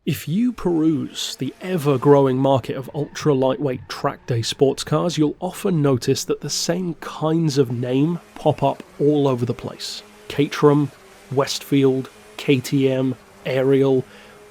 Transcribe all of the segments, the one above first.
If you peruse the ever-growing market of ultra-lightweight trackday sports cars, you'll often notice that the same kinds of name pop up all over the place. Caterham, Westfield, KTM, Ariel,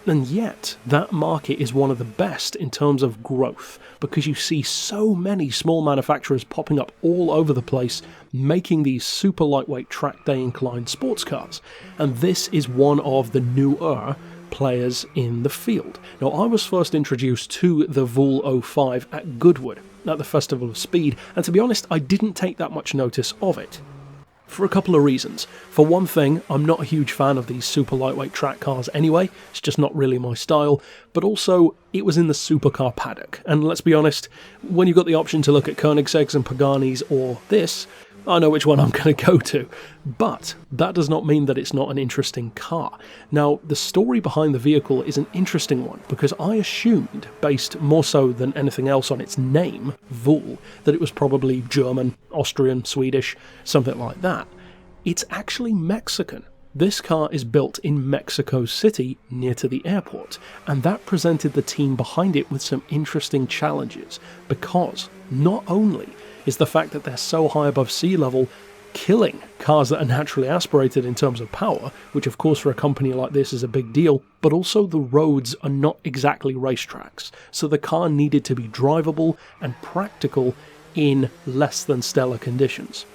and yet that market is one of the best in terms of growth because you see so many small manufacturers popping up all over the place making these super lightweight trackday inclined sports cars, and this is one of the newer players in the field. Now, I was first introduced to the Vuhl 05 at Goodwood at the Festival of Speed, and to be honest, I didn't take that much notice of it. For a couple of reasons. For one thing, I'm not a huge fan of these super lightweight track cars anyway, it's just not really my style, but also it was in the supercar paddock, and let's be honest, when you've got the option to look at Koenigsegg's and Pagani's or this, I know which one I'm going to go to, but that does not mean that it's not an interesting car. Now, the story behind the vehicle is an interesting one, because I assumed, based more so than anything else on its name, Vuhl, that it was probably German, Austrian, Swedish, something like that. It's actually Mexican. This car is built in Mexico City, near to the airport, and that presented the team behind it with some interesting challenges, because not only is the fact that they're so high above sea level killing cars that are naturally aspirated in terms of power, which of course for a company like this is a big deal, but also the roads are not exactly racetracks, so the car needed to be drivable and practical in less than stellar conditions.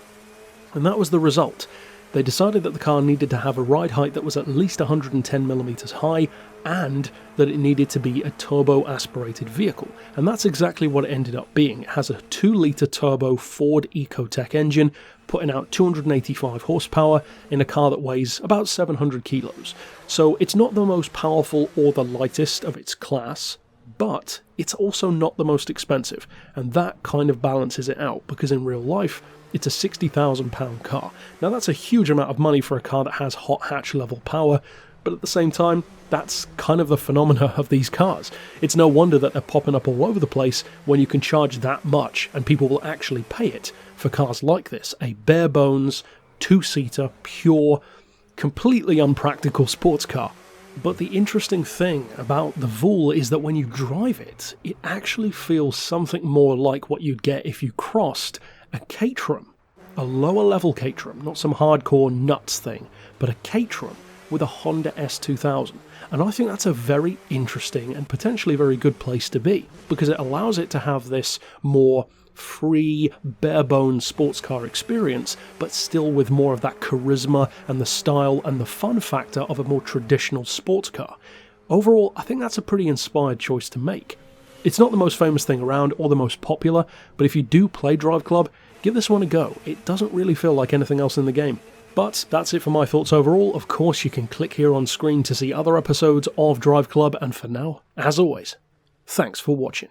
And that was the result. They decided that the car needed to have a ride height that was at least 110mm high, and that it needed to be a turbo-aspirated vehicle, and that's exactly what it ended up being. It has a 2-litre turbo Ford Ecotec engine, putting out 285 horsepower in a car that weighs about 700 kilos. So it's not the most powerful or the lightest of its class, but it's also not the most expensive, and that kind of balances it out, because in real life, it's a £60,000 car. Now that's a huge amount of money for a car that has hot hatch level power, but at the same time, that's kind of the phenomena of these cars. It's no wonder that they're popping up all over the place when you can charge that much and people will actually pay it for cars like this. A bare bones, 2-seater, pure, completely unpractical sports car. But the interesting thing about the Vuhl is that when you drive it, it actually feels something more like what you'd get if you crossed a Caterham. A lower level Caterham, not some hardcore nuts thing, but a Caterham with a Honda S2000. And I think that's a very interesting and potentially very good place to be, because it allows it to have this more free, bare-bones sports car experience, but still with more of that charisma and the style and the fun factor of a more traditional sports car. Overall, I think that's a pretty inspired choice to make. It's not the most famous thing around or the most popular, but if you do play Driveclub, give this one a go. It doesn't really feel like anything else in the game. But that's it for my thoughts overall. Of course, you can click here on screen to see other episodes of Driveclub, and for now, as always, thanks for watching.